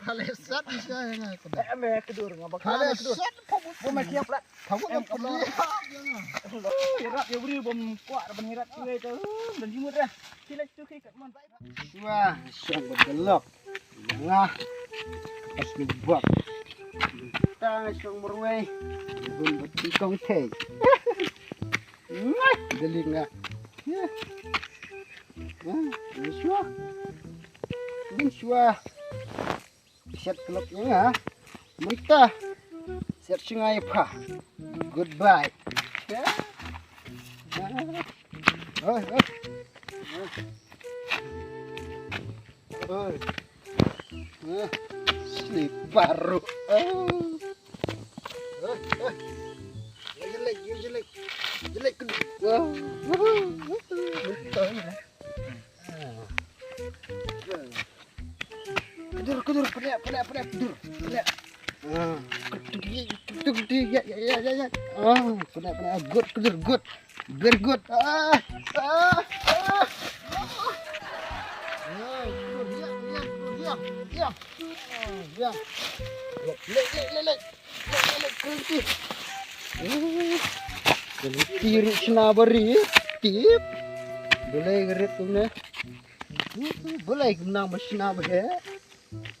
Kalesat bisa ya kada. Em kedur ngabak kedur. Kalesat Bom kiap lah. kamu Em kamu. hirat ya beri bom kuat ban hirat cuy tu. Dan jimut dah. Sila tu kai kat man. Wah, siang bergelap. Nah, pas dibuat. Kita siang berway. Bun bertikong teh. Delinga. Ya. Biswa. Biswa. Set klubnya. Muntah. Set sungai pa. Goodbye. Ya. Oh. Sleep baru. Jelek. Kedur, penek, kedur. Penek. Ya. Penek, good. Very good. Ya. Lek. Kerti. Kiri senabari tip. Boleh gerit tu ne. Boleh guna mesin apa ya?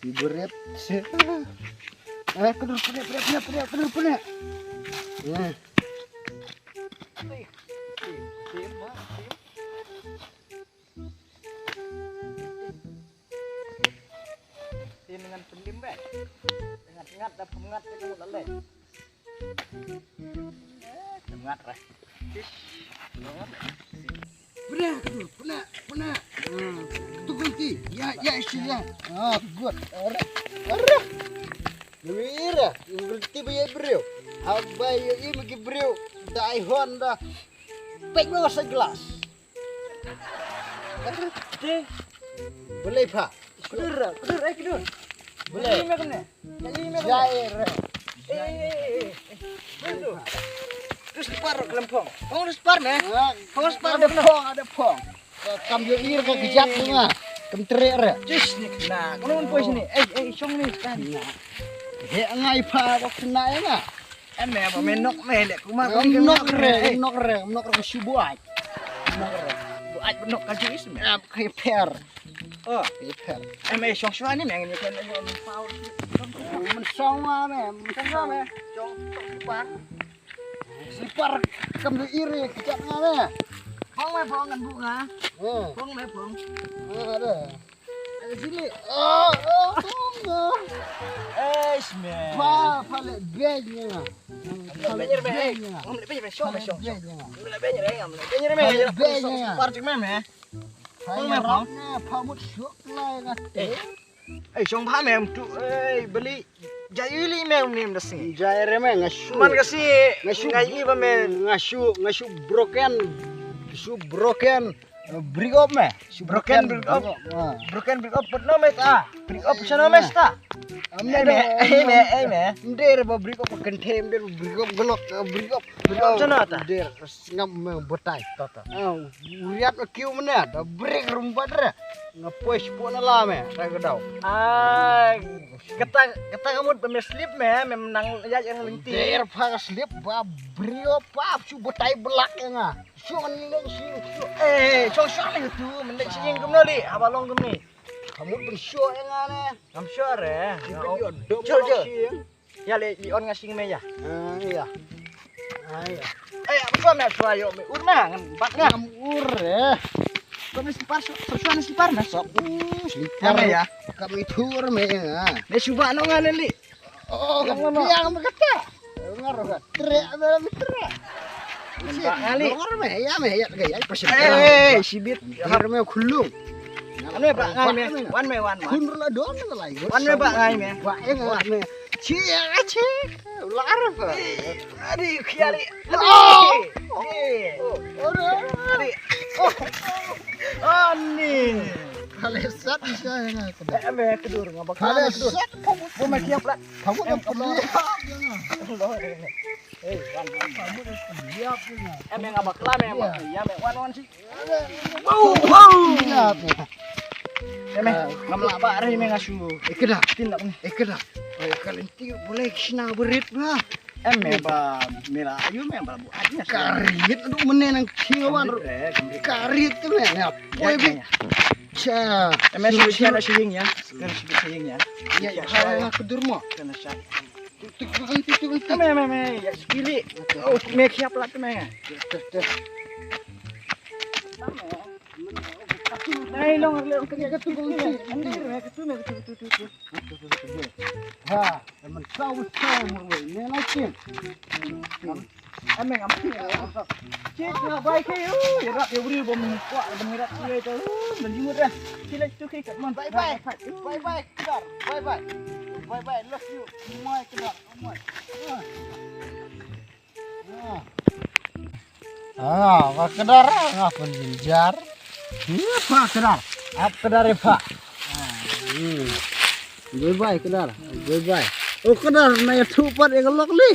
Ibarat se. Kedur penek. Dengan pendim baik. Ingat dah pengat itu lalai. Pengat dah. Penek. Tunggu ti. Ya, istilah. Good. Arah. Mira, berarti bayar beliau. Abai ini bagi beliau. Dai Honda. Pengen segelas. Boleh pak? Kedur. Boleh. Ini mana? Jair. Betul. Terus separuh kelempong. Kau harus separuh meh. Kau ada pong. Kambil ir ke kejat tu mah. Kemterer. Jus ni kena. Kau nak poin sini. Song ni kan. He ngai pa kau kena ya mah. Apa menok meh lek kumar kau Nok re subuat. buat benok kaju is meh. Kayak per. Oh, Per. song ni meh ni kan pau. Mensonga meh. Song par. Sipar kambil ir kejat mah. Phong meh phong kan bunga. Phong meh phong. Ada. Di sini. Meh. Pale benya. Benyer meh. Ngomong benyer song. Benyer meh. Par cik meh. Pamut syuk lah. Song pha meh tu. Beli jayuli meh ni mesti. Jair meh ngasu. Man kasi ngai ba meh. Ngasu broken. Break up meh. Broken break up pernah meh ta. Break up sana meh ta. Meh. Der ba break up kentem der break up gelok break up sana ta. der ngam botai tata. Uriat kiu mana da break rumpat re. Ngapois pun lah meh ra gedau. Kata kamu pemir slip meh menang ya yang linti. Der pa slip ba break up pa su botai belak nga. Su nang sing. Song itu mendek sing kemno li, abalong kemni. Kamu pun syuk yang ne. I'm sure Jol. Ya le ion ngasing me ya. Iya. Apa me suayo me urna ngan bak nga. Ngamur Kami sipar masuk. Selipar ya. Kami tur me. Ne suba no ngan li. Yang berkata. Ngaruh ka. Trek dalam trek. Bak ngali. Ngor me ya gaya pas. Sibit. Har me khulung. Anu bak ngai me. Wan. Kun la don la. Wan me bak ngai me. Bak me. Cie. Lar ka. Adi khiari. Adi. Ani. Kalesat bisa ya kada. Me kedur ngabak. Kalesat Bo me kiap lah. kamu yang perlu. Wan. Lihat Yang ngabak lah me. Ya me wan si. Wow. Lihat. Eme, ngam laba rin may ngasu. Ikeda. Tindak ni. Ikeda. Oh kalinti boleh sina berit lah. Eme ba mila ayu me ba bu adnya. Karit aduh menen nang kiawan. Karit tu men. Ya. Boy bi. Cha. Eme sudah siapa sihing ya? Sekarang sudah sihing ya. Ya ya. Saya aku durmo. Kena syak. Tu. Eme ya sekili. Oh, me siap lah tu me. Nay long le ketu andir me ketu. Ha, man saw mo ni na kin. Eme ngam sih. Cik na baik ke ya rak ya beri bom kuat bom rak tu itu. Dan jimut dah. Sila tu ke kat man. Bye bye. Bye bye kedar. Bye bye. Bye bye. Love you. Mai kedar. Mai. Pak kedar ngapa jinjar? Iya Pak kedar. Apa kedar ya Pak? Bye bye kedar. Bye bye. Oh kedar na YouTube yang ngelok li.